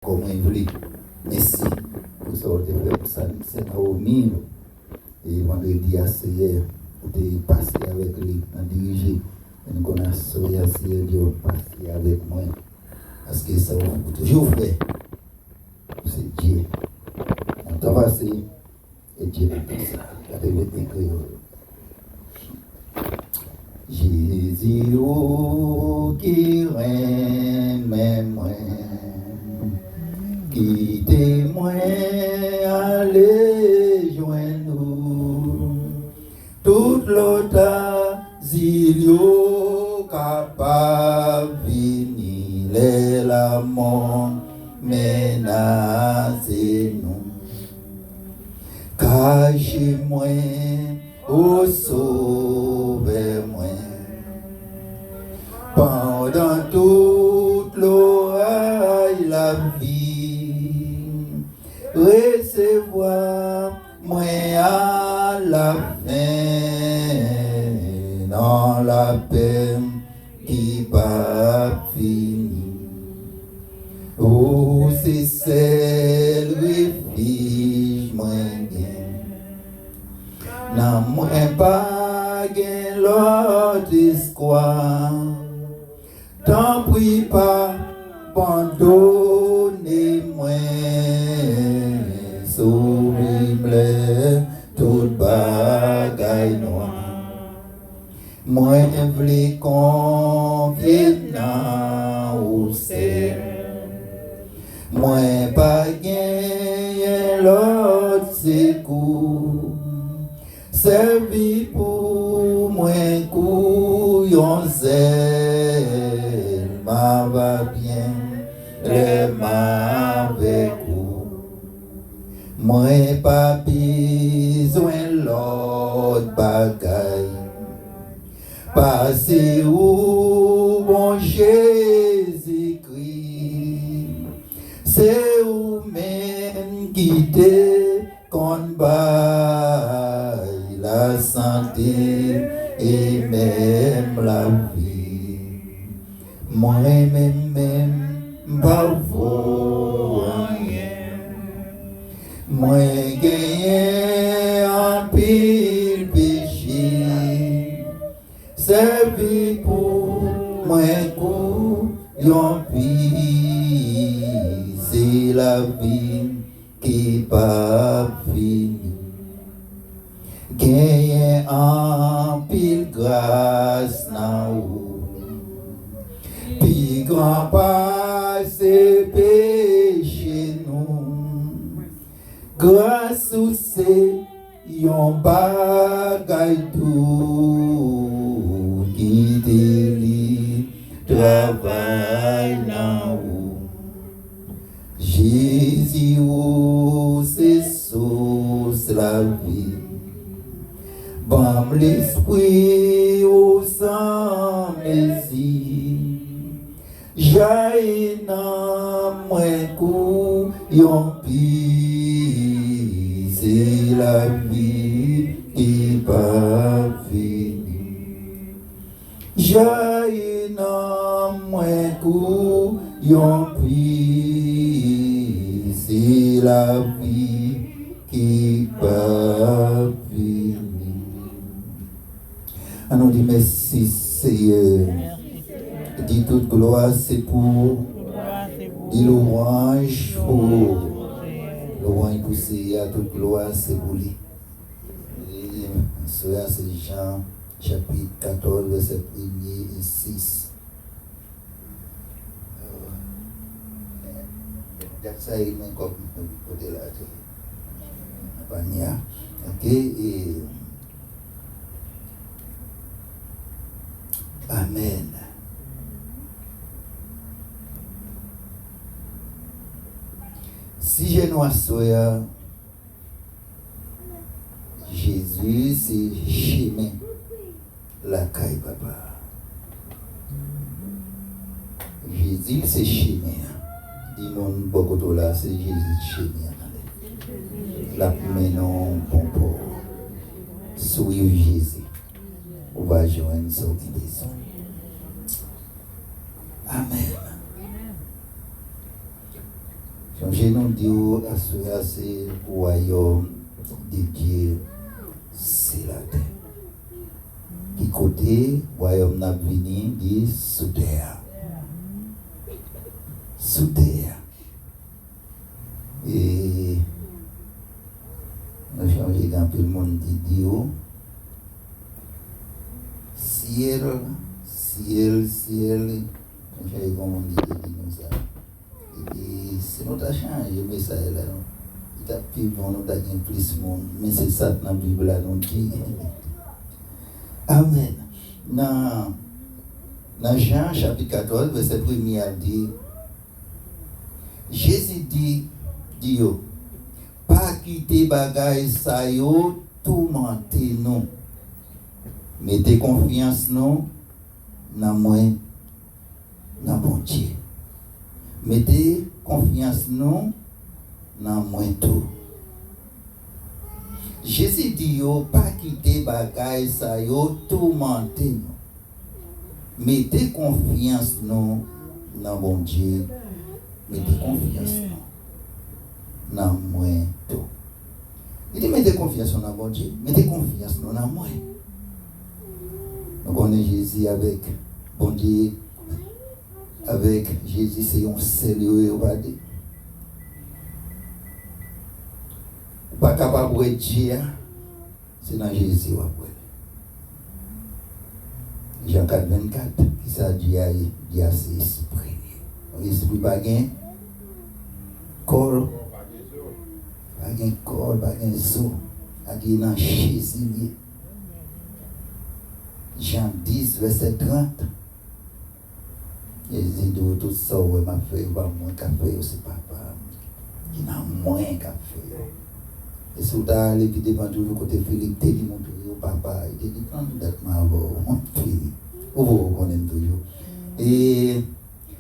comme il voulait. Merci pour ça, on fait pour ça. C'est Naomi. Et vendredi, hier, on est passé avec lui, on a dirigé. Et nous connaissons Dieu passer avec moi. Parce que ça va toujours faire. C'est Dieu. On t'a passé et Dieu fait tout ça. Regardez écrit. Jésus qui règne, même moi, qui témoin, allez joindre nous. Toute l'autre zilio capable venir les la mort menacer nous. Cachez-moi au sauvez-moi pendant toute l'oreille la vie. Recevoir moi à la fin dans la paix qui pas fini. Oh, c'est celle refuge moi n'a moins pas gain l'autre espoir. Tant pis pas pardonnez-moi, sauvez-moi toute bagaille noire. Moi v'lais confier dans au ciel. Moi pas gain l'autre secours. Servi pour moi couillon zèle, ma va bien, les ma avec vous. Moi pas besoin l'autre bagaille. Passez où mon Jésus-Christ, c'est où même quitter qu'on baille la santé et même la vie. Moi-même, pas vaut rien. Moi, gagné en pile péché. Servi pour moi, couillon pis. C'est la vie qui pas fini. Gagne en pile grâce na ou. Pi grand pas c'est péché nous. Grâce ou c'est yon bagay tout qui délie travail na ou. Jésus ou c'est source la vie. Bam l'esprit au sang messie. J'aille nan moins coup yon pi. C'est la vie qui pas fini. J'aille nan moins coup yon pi. C'est la vie qui pas fini. On nous dit merci Seigneur. Dis toute gloire c'est pour. Dis louange pour. Louange pour Seigneur. Toute gloire c'est pour lui. Cela c'est Jean chapitre 14 verset 1er et 6. Ça il m'a comme côté là. Ok et amen. Si je nous assois, Jésus c'est chemin la caille papa. Jésus c'est chemin. Dis mon beaucoup là c'est Jésus chemin. La menon pompo. Soyez Jésus. On va joindre son besoin. Amen. Changer nous dit à ce c'est royaume de Dieu, c'est la terre. Qui côté royaume n'a venu dit sous terre. Sous terre. Et nous changé un peu le monde dit Dieu. Ciel, ciel, ciel. Nous changé comme on dit comme ça. Et c'est notre changé mais ça est là. Il a plus bon nous d'avoir plus monde mais c'est ça dans la Bible là nous dit. Amen. Dans Jean chapitre 14 verset 1er a dit Jésus dit Dieu pas quitter bagaille ça yo tourmenter nous. Mettez confiance nous dans moi dans bon Dieu. Mettez confiance nous dans moi tout. Jésus dit yo pas quitter bagaille ça yo tourmenter nous. Mettez confiance nous dans bon Dieu. Mettez confiance nous dans moi tout. Il dit mettez confiance dans bon Dieu. Mettez confiance nous dans moi. Donc on est Jésus avec bon Dieu. Avec Jésus c'est un sérieux on va dire. Pas capable de dire, c'est dans Jésus. Jean 4, 24, qui ça dit à c'est esprit. L'esprit pas gain corps, pas gain corps, pas gain sou, a dit dans Jésus. Jean 10, verset 30. Jésus dit tout ça, ouais, ma fille, va moins qu'à faire aussi, papa. Il n'a moins qu'à faire. Et si vous allez qui devant toujours côté Philippe, tu dis mon papa, il te dit quand d'être ma mon Philippe. Vous connaissez toujours. Et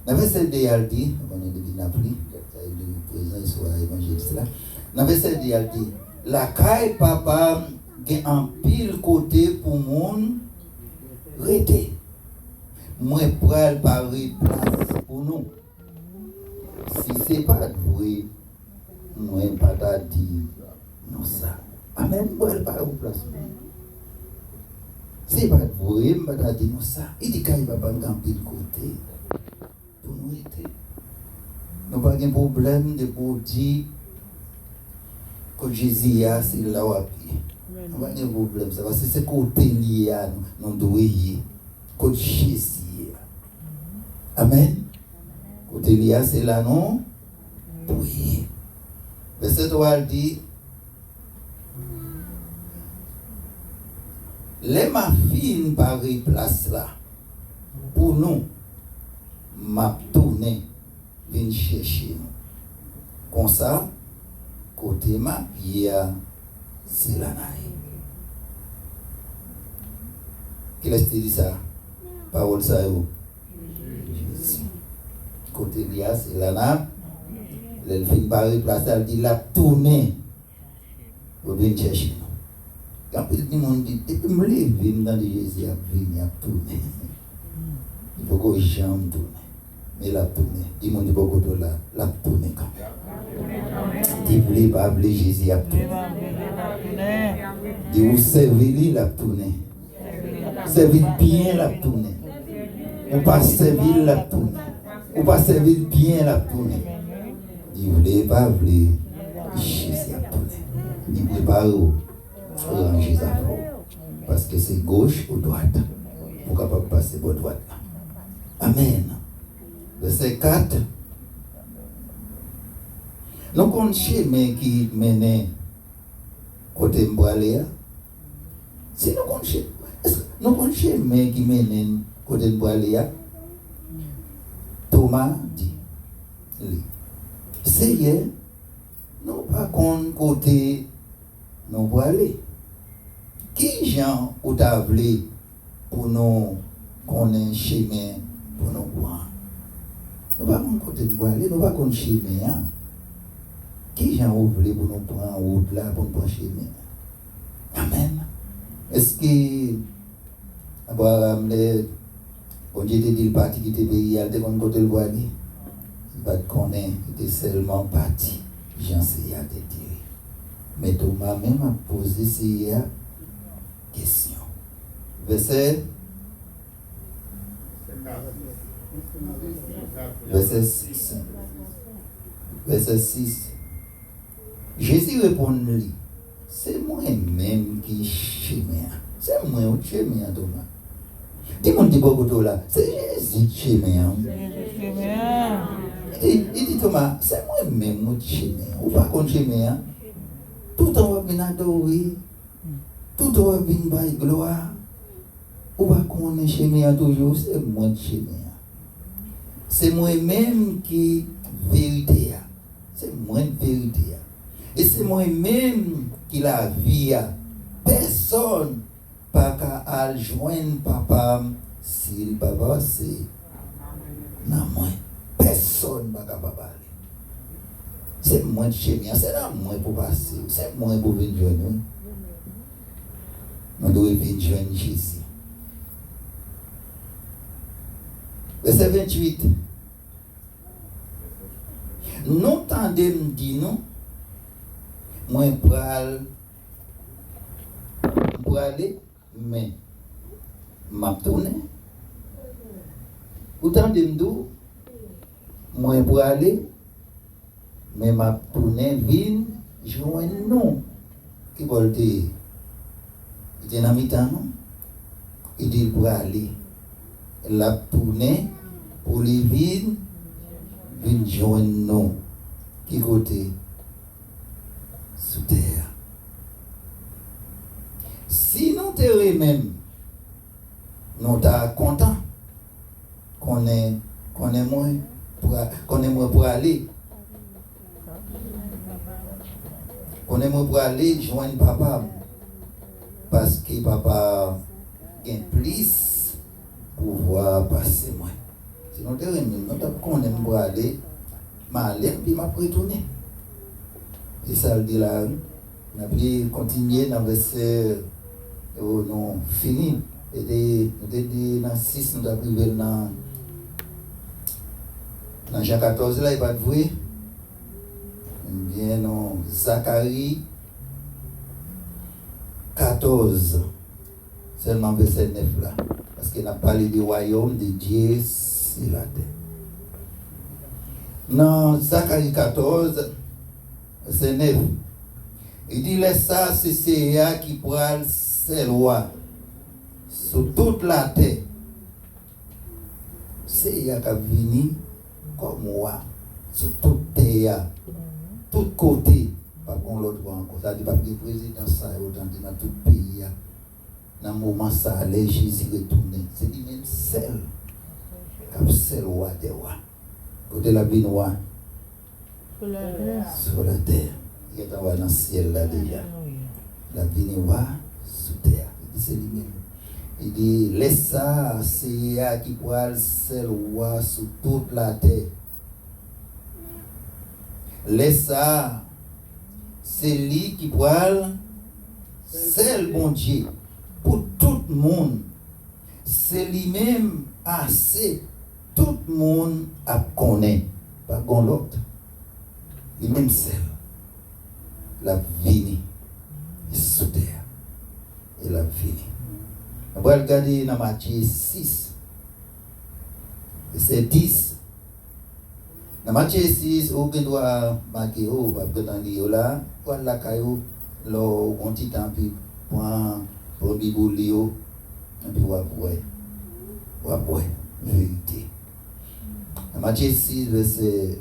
dans le verset 2, il dit, on est devenu appris, il présent soit évangéliste là. Dans le verset 2, il dit, la caille papa a un pile côté pour mon rete. Moi pral parer place pour nous. Si c'est pas vrai, moi pas ta dire non ça. Amen, moi pas au place. C'est pas vrai, moi pas ta dire non ça. Il dit qu'il va pas camper de côté pour nous aider. Nous pas de problème de pour dire que Jésus a c'est là où appuyer. Nous pas de problème ça parce que c'est côté lié à nous doyer côté Jésus. Amen. Côté lié c'est là non. Oui. Verset 3 dit les ma fille pareille place là pour nous m'a tourné vinn chercher nous comme ça côté ma pierre c'est là naï qui laisse dit ça parole ça yo côté lié c'est là na le fin pareille place elle dit la tourner pour venir chercher nous. Quand il monde dit, depuis me lever dans Jésus a venir à tourner. Il faut que j'aime tourner. Mais la tourner. Il m'a dit beaucoup de la tourner quand même. Il voulait pas appeler Jésus à tourner. Il vous servir la tourner. Servir bien la tourner. Ou pas servir la tourner. Ou pas servir bien la tourner. Il voulait pas appeler Jésus à tourner. Il voulait pas ranger ça parce que c'est gauche ou droite pour capable passer pour droite là. Amen. Verset 4 nous on chemin qui mène côté Mbraléa si nous on chemin est-ce que nous on chemin qui mène côté Mbraléa Thomas dit Seigneur nous pas côté nous pour aller. Qui gens ou t'avlé pour nous connaître chemin pour nous voir. Nous pas qu'on côté de aller, nous pas qu'on chemin. Qui gens ou voulez pour nous prendre route là pour nous prendre chemin. Amen. Est-ce que Abraham le bon Dieu te dit le parti qui te pays, il te qu'on côté le voir aller. il va te connaître, il est seulement parti. J'en sais à te dire. Mais Thomas même a posé ces questions. Verset 6. Verset 6. Jésus répond-lui, c'est moi-même qui chémia. C'est moi qui chémia, Thomas. Dis-moi, dis beaucoup là, c'est Jésus qui chémia. Il dit Thomas, c'est moi-même qui chémia. Ou pas qu'on chémia. Tout en va bien adorer. Tout en va bien bailler gloire. Ou pas qu'on est chémia toujours, c'est moi qui chémia. C'est moi-même qui vérité. C'est moi qui vérité. Et c'est moi-même qui la vie. Personne pas qu'à joindre papa si le papa c'est non moi. Personne pas qu'à papa. C'est moi chez moi, c'est là moi pour passer. C'est moi pour venir joindre. Nous devons venir joindre Jésus. Verset 28. Nous tendez me dire non. Moi pour aller mais m'a tourné. Autant de me dire moi pour aller mais m'a tourné vin joindre nous qui veulent dire il est dans mi-temps non il dit pour aller la tourné pour les vin joindre nous qui côté sous terre. Si nous te même, nous sommes contents qu'on est moins pour aller. Qu'on est moins pour aller joindre papa. Parce que papa a plus pouvoir passer moins. Si nous te même, nous sommes contents pour aller, mais puis m'a retourner. Et ça le dit là, on a pu continuer dans le verset non fini. Et nous avons dit dans 6, nous avons arrivé dans Jean 14, là, il va te voir. Bien, dans Zacharie 14, seulement verset 9 là. Parce qu'il a parlé du royaume de Dieu sur la terre. Dans Zacharie 14, verset 9, il dit laisse ça, c'est Seigneur qui prend ses lois sur toute la terre. Seigneur qui a venu comme moi sur toute terre, tout côté, pas qu'on l'autre encore. Ça dit pas que le président ça autant dans tout pays. Dans le moment ça, les Jésus retourné. C'est lui-même seul qui a seul roi des rois. Côté la vie noire. Sur la terre. Il est dans le ciel là déjà. La vie noire sous terre. C'est lui-même. Il dit, laisse ça, c'est qui pourra seul roi sur toute la terre. Laisse ça, c'est lui qui pourra seul bon Dieu pour tout le monde. C'est lui-même assez. Tout le monde a connaît. Pas qu'on l'autre. Lui-même seul. La vie sous terre. Et la vie. On va regarder dans Matthieu 6, verset 10. Dans Matthieu 6, on doit marquer, parce que dans le là, on la caillou, on petit temps, puis pour Bible, et puis on va voir, vérité. Dans Matthieu 6, verset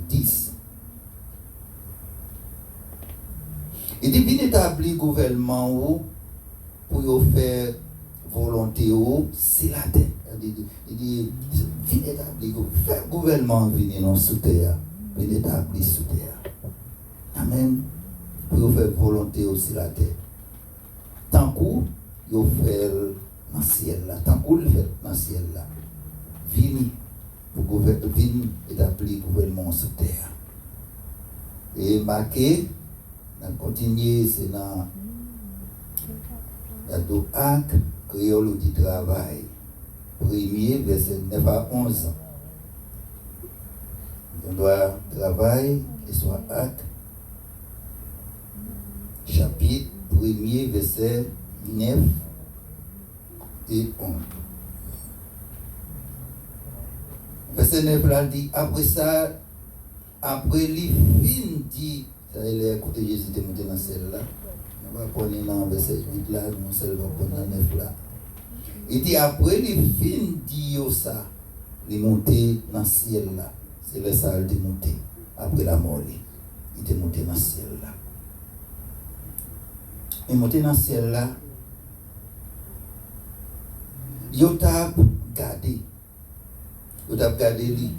10. Il dit, bien établi gouvernement pour faire volonté c'est la terre. Il dit, bien établi, faire gouvernement venir dans sous terre, bien établi sous terre. Amen. Pour faire volonté aussi la terre. Tant qu'on fait dans le ciel là, tant qu'on le fait dans le ciel là, venir pour venir établir gouvernement sous terre. Et marqué, on continue, c'est dans la créole du travail. Premier, verset 9 à 11. On doit travailler et soit Actes, chapitre 1er, verset 9 et 11. Verset 9 là dit, après ça, après les fins dit, ça il est écouté Jésus était monté dans celle-là. On va prendre dans verset 8 là, nous seulement prendre dans 9 là. Il dit après les fins dit ça, il est monté dans le ciel là. C'est le ça il est monté après la mort. Il était monté dans le ciel là. Il est monté dans le ciel là. Il t'a gardé. Il t'a gardé lui.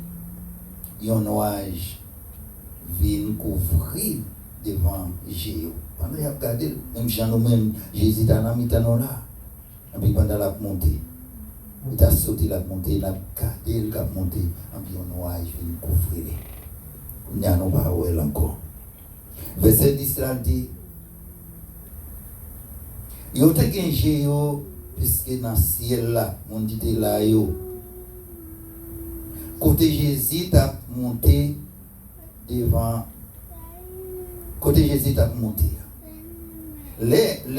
Il y a un nuage vient couvrir devant Jésus. Pendant qu'il a gardé, même Jean nous-mêmes, Jésus était dans le là. Et puis pendant la montée, il a sauté la montée, il a gardé le cap monté, et puis un nuage vient couvrir. Il n'y a pas encore. Verset 10 là dit, il y a un Jésus, puisque dans le ciel là, on dit là, côté Jésus a monté devant, côté Jésus a monté. Les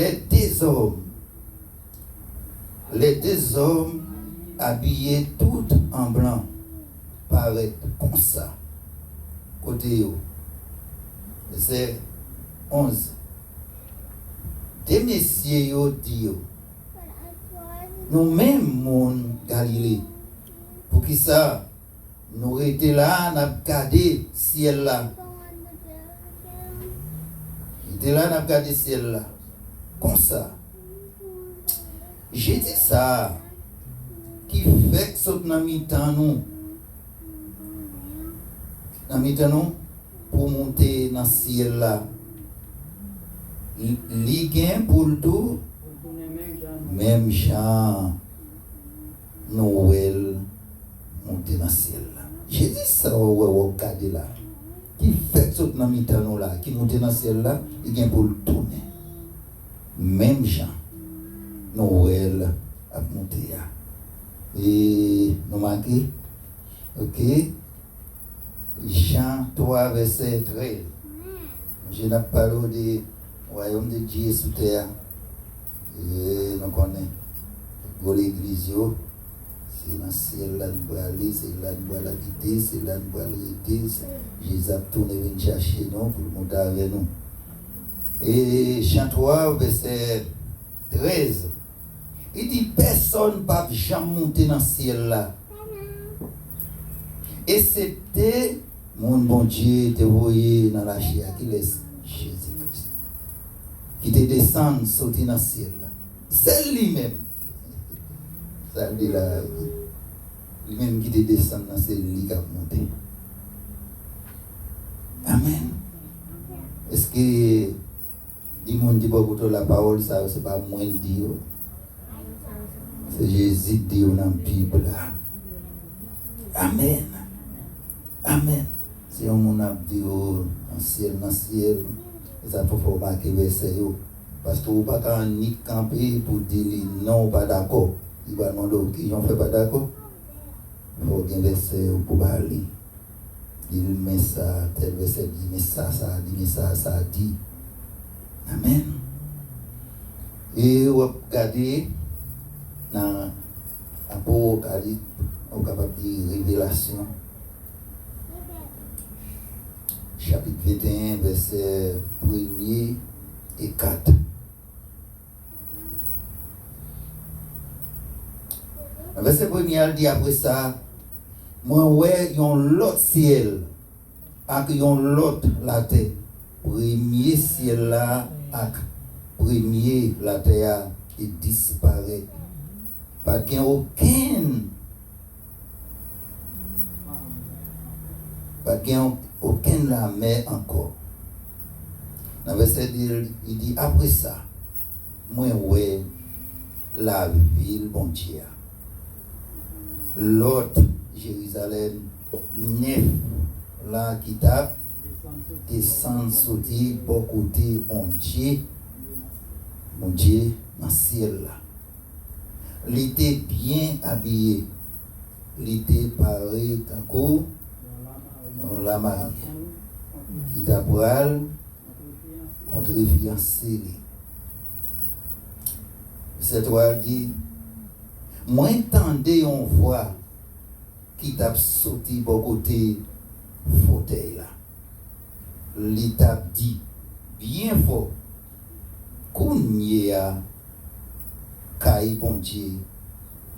deux hommes habillés tout en blanc paraissent comme ça. Côté eux. C'est 11. Des messieurs disent, nous-mêmes, mon Galilée, pour qui ça, nous étions là, nous avons gardé le ciel là. Nous étions là, nous avons gardé le ciel là. Comme ça. J'ai dit ça, qui fait que nous avons mis nous. Nous avons mis nous pour monter dans le ciel là. L'iguin pour le tout, même Jean, Noël, monter dans le ciel là. J'ai dit ça au cadre là. Qui fait que nous avons mis nous là, qui monte dans le ciel là, l'iguin pour le tourner. Même Jean, Noël a monté là. Et nous marquons, ok? Jean 3, verset 13. Je n'ai pas parlé du royaume de Dieu sous terre. Et nous connaissons. Pour l'église, c'est dans le ciel, là, nous allons aller, c'est là, nous allons quitter, c'est là, nous allons arrêter. Jésus a tourné venir chercher nous pour monter avec nous. Et Jean 3, verset 13. Il dit, personne ne peut jamais monter dans le ciel là. Excepté mon bon Dieu te voyé dans la chair qui laisse Jésus-Christ. Qui te descend, sauter dans le ciel là. C'est lui-même. Ça dit là. Lui-même qui te descend dans le ciel, lui qui a monté. Amen. Est-ce que du monde dit beaucoup de la parole, ça c'est pas moi qui dis. C'est Jésus qui dit dans la Bible. Amen. Amen. Si on a dit dans le ciel, ça peut faire marquer verset. Parce que vous ne pouvez pas ni camper pour dire non, pas d'accord. Il va demander qui n'en fait pas d'accord. Il faut un verset pour parler. Il met ça, tel verset dit, mais ça dit, mais ça dit. Amen. Et vous regardez dans l'Apocalypse, on est capable de dire révélation. Chapitre 21, verset 1er et 4. Le verset 1er dit après ça, moi, ouais, il y a l'autre ciel, et il y a l'autre la terre. Premier ciel là, et premier la terre, et disparaît. Pas qu'il n'y a aucune la mer encore. Dans le verset, il dit après ça, moi, ouais, la ville, bon Dieu. L'autre, Jérusalem, neuf, là, qui tape, descend, sauter, pour côté, bon Dieu, dans le ciel là. Il était bien habillé, il était paré, encore, On l'a marié. Il t'a pral contre fiancé. Cette fois dit, moi tendez on voit qui t'a sauté bon côté fauteuil là. L'état dit bien fort. Kounya kai bon Dieu,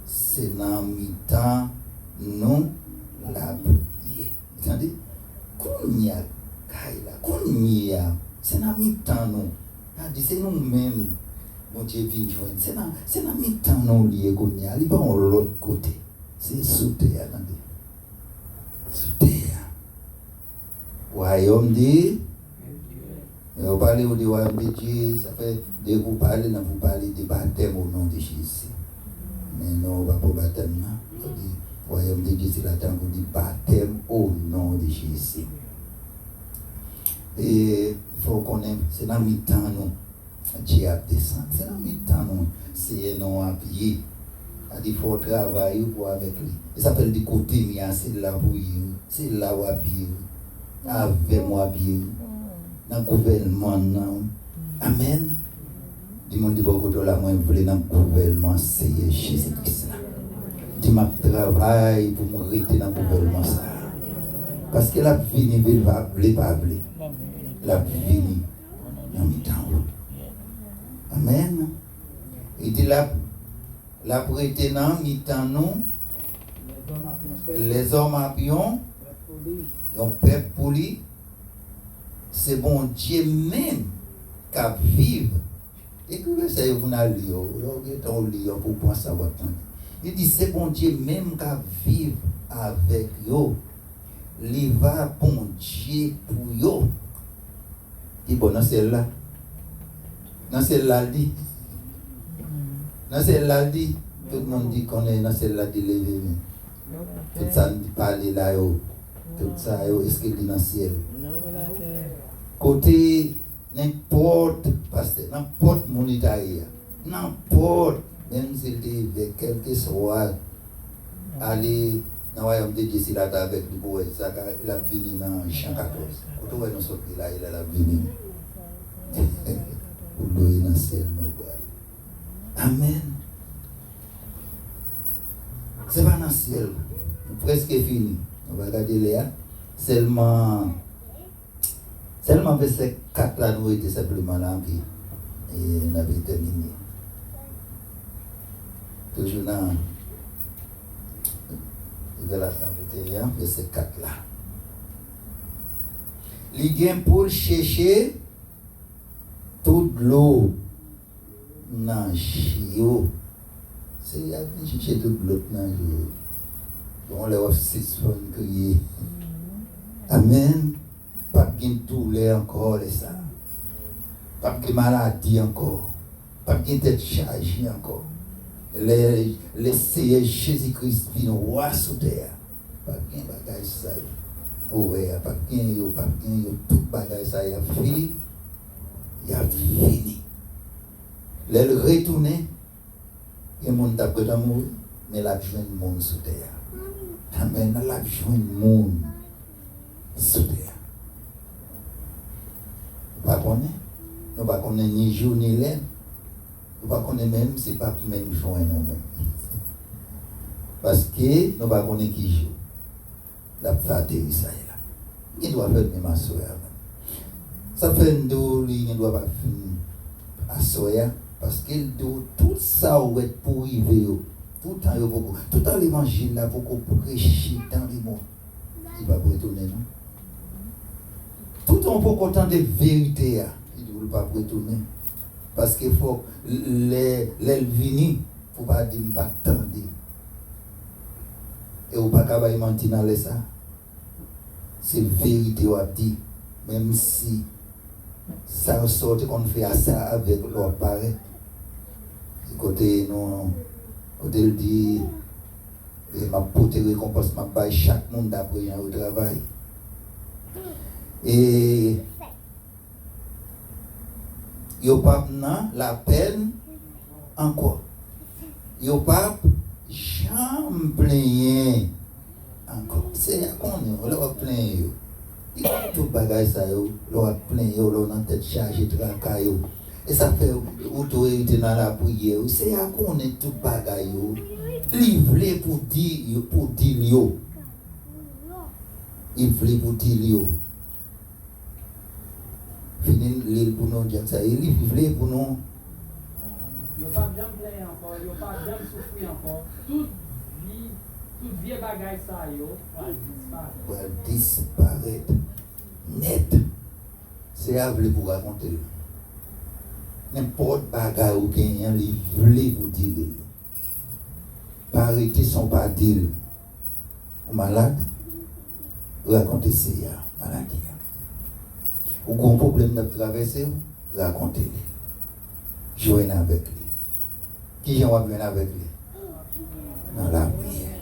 c'est dans mi-temps non la prière. Attendez, kounya kai la kounya, c'est dans mi-temps non. A dit c'est nous-mêmes. Mon Dieu vient joindre. C'est dans mi-temps non lié kounya, il va en l'autre côté. C'est sous terre, attendez. Sous terre. Royaume de vous parlez du royaume de Dieu, ça fait de vous parler de baptême au nom de Jésus. Mais non, on va pas baptême. Le royaume de Dieu, c'est la temps pour dire baptême au nom de Jésus. Et il faut qu'on aime, c'est dans le mi-temps, non. Dieu a descendu, c'est dans le mi-temps, non. C'est non à pied. Il faut travailler pour avec lui. Il s'appelle du côté, mais c'est là pour lui. C'est là où à pied. Avec moi à pied. Dans le gouvernement. Amen. Dis-moi, dis beaucoup de la moi, je voulais dans le gouvernement, c'est Jésus-Christ. Dis-moi, travail pour me rester dans le gouvernement. Parce que la vie ne va pas. La vie dans le temps. Amen. Il dit la prêté dans le temps, non. Les hommes à pion, ont peuple pour lui. C'est bon Dieu même qui vive. Et que ça vous n'allez pour penser à votre temps. Il dit c'est bon Dieu même qui vive avec vous. Il va bon Dieu pour vous. Il bon dans celle-là. Dans celle-là dit. Dans celle-là dit. Tout le monde dit qu'on est dans celle-là de lever. Tout ça dit parler là. Tout ça est-ce qu'il dit dans le ciel? Côté n'importe pasteur, n'importe monetaire, n'importe, même s'il dit avec quelque soit, aller dans le royaume de Dieu, s'il a avec lui, il a venu dans Jean 14. Quand on est sorti là, il a venu. Pour lui dans le ciel, nous voilà. Amen. C'est pas dans le ciel, presque fini. On va regarder là, seulement verset 4 là, nous étions simplement là, et on avait terminé. Toujours dans Révélation 21, verset 4 là. Il vient pour chercher toute l'eau dans Chio. C'est il vient chercher toute l'eau dans Chio. On les voit 6 fois crier. Amen. Pas de douleur encore, les ça. Pas de maladie encore. Pas de tête chargée encore. Les Seigneur Jésus-Christ vient roi sous terre. Pas de bagage ça. Ouais, pas de tout bagage ça. Il a fini. Il a fini. Les retourner. Et le monde d'après d'amour, mais la joie du monde sous terre. Amen. La joie du monde sous terre. Nous ne connaissons pas ni jour ni l'heure. Nous ne connaissons même si ce n'est pas même jour nous-mêmes. Parce que nous ne connaissons qui joue. La fraternité, ça est là. Il doit faire même à soya. Ça fait un dos, il ne doit pas finir à soya. Parce que tout ça va être pour arriver. Tout le temps, tout dans l'évangile, là, pour prêcher dans le monde. Il va pas retourner, non? Tout en pour content de vérité, il ne veut pas retourner. Parce qu'il faut les venir, il ne faut pas dire pas attendre. Et il ne faut pas mentir dans ça. C'est vérité, on dit. Même si ça sort qu'on fait ça avec leur pareil. Côté nous, côté le dit, ma pote récompense m'a bail chaque monde d'après au travail. Et yo pas la peine encore. Yo pas jamais plaigné encore. C'est à qu'on est, on va plein yo. Il y a tout bagage ça yo, on va plein yo, on a tête chargée de tracas yo. Et ça fait autorité dans la prière. C'est à qu'on est tout bagage yo. Livre pour dire yo. Il voulait pour dire yo. Fini l'île pour nous dire ça. Il voulait pour nous. Il n'y a pas bien plein encore, il n'y a pas bien souffrir encore. Toute vie bagaille ça, va disparaître. Net. C'est à vous pour raconter. N'importe bagaille ou gagnant, il voulait vous dire. Parité son pas dire. Ou malade, racontez c'est maladie. Ou un problème de traverser, racontez-le. Joignez avec lui. Qui j'en va venir avec lui? Dans la prière.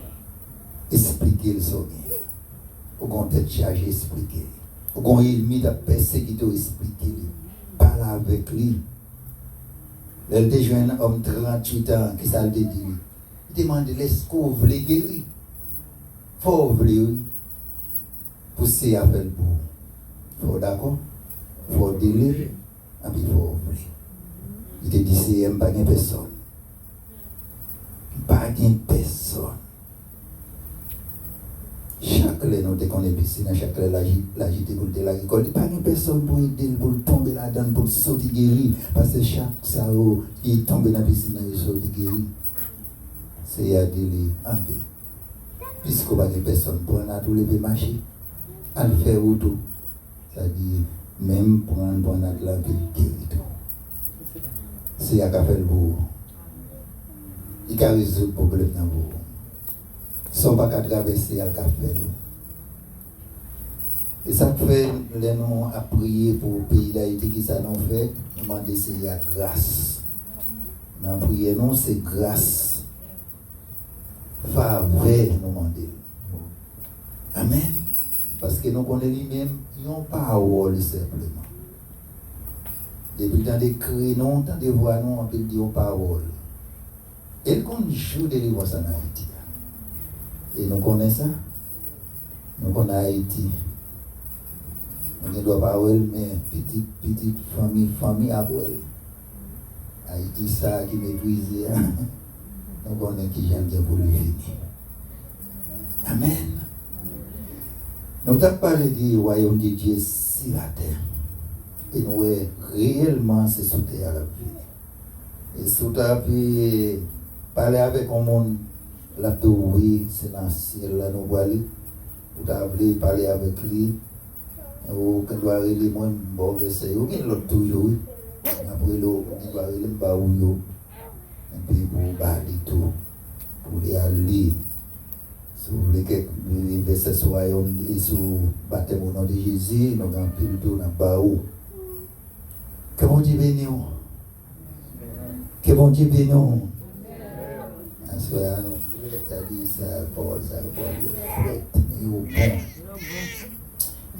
Expliquez-le ce bien. Ou qu'on tête chargé, expliquez-le. Ou qu'on ennemi de persécuter, expliquez-le. Parle avec lui. Il était un homme de 38 ans qui s'est dit. Il demande est-ce que vous voulez guérir? Faut ouvrir. Pousser appel pour. Faut d'accord? Faut délire. Et puis il faut ouvrir. Il te dit c'est pas de personne. Pas de personne. Chaque année, nous te connaissons piscine, chaque année, l'agité pour te l'école. Il n'y a pas de personne pour aider, pour tomber là-dedans, pour sortir guéri. Parce que chaque sao qui tombe dans la piscine, il sort guéri. C'est à dire, en paix. Puisqu'il n'y a pas de personne pour aller tous les marchés, à le faire auto. C'est-à-dire, même pour aller dans la vie, guéri tout. C'est à faire le bourg. Il a résoudre le problème dans le bourg. Sans pas qu'à traverser à faire. Et ça fait, les noms à prier pour le pays d'Haïti qui ça nous fait, nous demander c'est la grâce. Dans la prière, non, c'est grâce. Faveur, nous demander. Amen. Parce que nous connaissons lui-même, ils n'ont pas parole simplement. Depuis le temps de créer, non, tant de voix, non, on peut dire parole. Et qu'on joue de délivrance en Haïti. Et nous connaissons ça. Nous connaissons Haïti. On ne doit pas parler, mais petite famille à boire. Haïti, ça qui méprise. Nous connaissons qui j'aime bien pour lui venir. Amen. Nous avons parlé du royaume de Dieu sur la terre. Et nous voyons réellement ce sous terre à la vie. Et sous terre, puis parler avec un monde, la oui, c'est dans le ciel, là, nous voyons. Vous avez parlé avec lui. Ou quand vous avez les moins bon, c'est vous qui l'autre toujours. Après, vous avez les baouyos. Et puis, vous avez tout. Pour les aller. Si vous voulez que les versets soient sous baptême au nom de Jésus, nous avons pile tout dans le baou. Que bon Dieu bénisse. Que bon Dieu bénisse. C'est-à-dire, ça, Paul, mais au bon.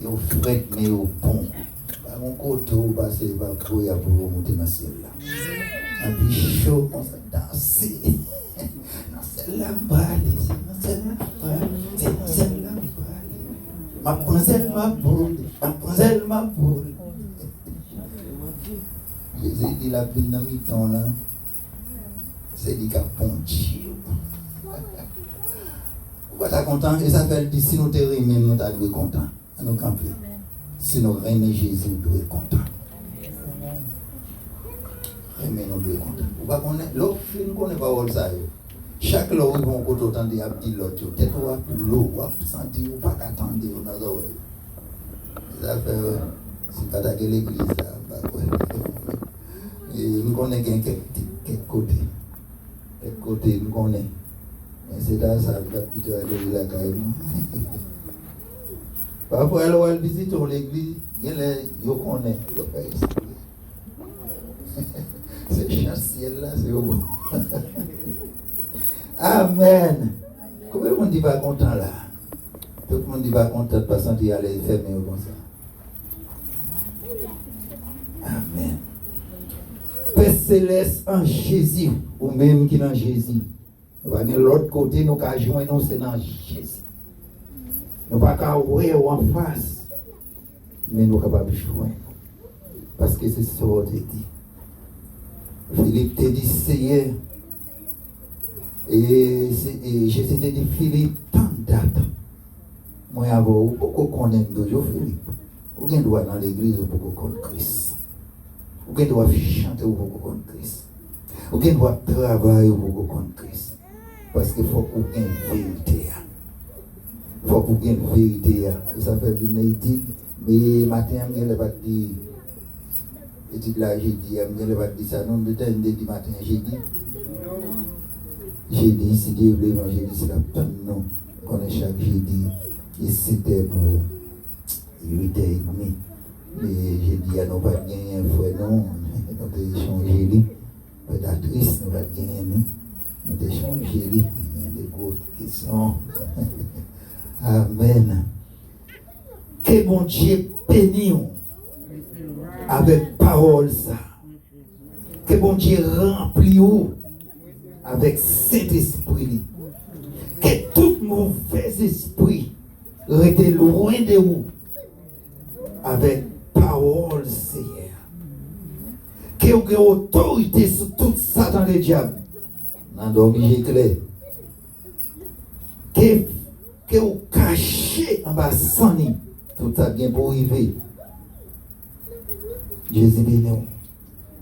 Yo fret, mais au bon. Par mon côté, vous passez par pour monter dans le ciel là. Un peu chaud, on s'est dansé. Dans celle-là, dans celle-là, mademoiselle, ma boule. Jésus dit la pluie dans le temps là. C'est dit qu'à poncher. Pourquoi tu es content? Et ça fait dire si nous te remet, nous t'es content. Nous camper. Si nous remet Jésus, nous devons être content. Remet nous devons être content. Vous ne connaissez pas l'autre film, nous ne connaissons pas ça. Chaque lot où ils vont côté autant de abdi l'autre. Peut-être qu'on va l'eau, on va sentir, on va pas attendre, on a ça. Ça fait, c'est pas d'aller l'église là. Et nous connaissons quelques côtés. Quelques côtés, nous connaissons. Mais c'est là, ça va plutôt aller la caille. Parfois, elle va visiter l'église, il connaît, il paye. C'est chanciel là, c'est au bon. Amen. Combien de monde n'est pas content là? Tout le monde n'est pas content de ne pas sentir aller fermer comme ça. Amen. Père céleste en Jésus, ou même qui est dans Jésus. L'autre côté, nous avons joint, nous c'est dans Jésus. Nous ne pouvons pas voir en face, mais nous sommes capables de jouer. Parce que c'est ce qu'on te dit. Philippe te dit, Seigneur, et Jésus te dit, Philippe, tant de date. Moi, avant, pourquoi connaître toujours Philippe? Vous avez droit dans l'église pour connaître Christ. Vous avez droit chanter pour connaître Christ. Vous avez droit travailler pour connaître Christ. Parce qu'il faut que vous ayez une vérité. Il faut que vous ayez une vérité. Et ça fait une étude. Mais matin, je ne vais pas dire. Étude là, j'ai dit, je ne vais pas dire ça. Non, de temps, du matin, j'ai dit. J'ai dit, si Dieu veut, j'ai dit, c'est la tonne, non. On est chaque jeudi. Et c'était pour 8h30. Mais j'ai dit, nous pas gagner un frère, non. Nous avons échangé. Prédatrice, nous pas gagner. Nous avons échangé. Il y a des grosses questions. Amen. Que bon Dieu bénisse avec parole ça. Que bon Dieu remplit avec cet esprit. Que tout mauvais esprit reste loin de vous avec parole Seigneur. Que vous ayez autorité sur tout Satan le diable. Dans dormi clair. Que vous cachez en bas sans nid. Tout ça bien pour arriver. Jésus béni.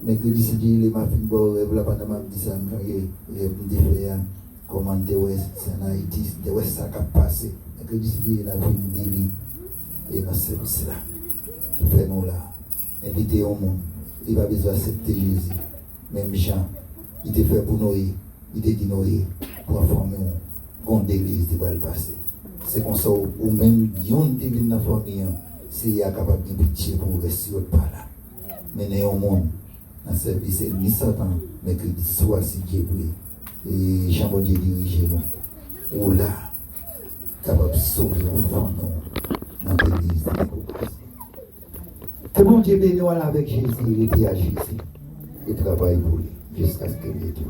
Mais que d'ici Dieu, ma fille, là pendant ma dit ça, je me fait comment c'est en Haïti, de ça qui a passé. Mais que d'ici Dieu, la vie me dit, et dans ce service là, qui fait nous là, inviter au monde, il va besoin d'accepter Jésus. Même Jean, il te fait pour Noé, il te dit Noé, pour informer une grande église qui va le passer. C'est comme ça, ou même, yon te vient dans la famille, c'est capable de pitié pour rester par là. Mais néanmoins, dans le service, c'est ni Satan, mais que soit si Dieu voulait. Et Jean Dieu dirige nous. Ou là, capable de sauver au fond dans l'église. Que bon Dieu bénisse avec Jésus, il était à Jésus. Et travaille pour lui jusqu'à ce qu'il ait tout.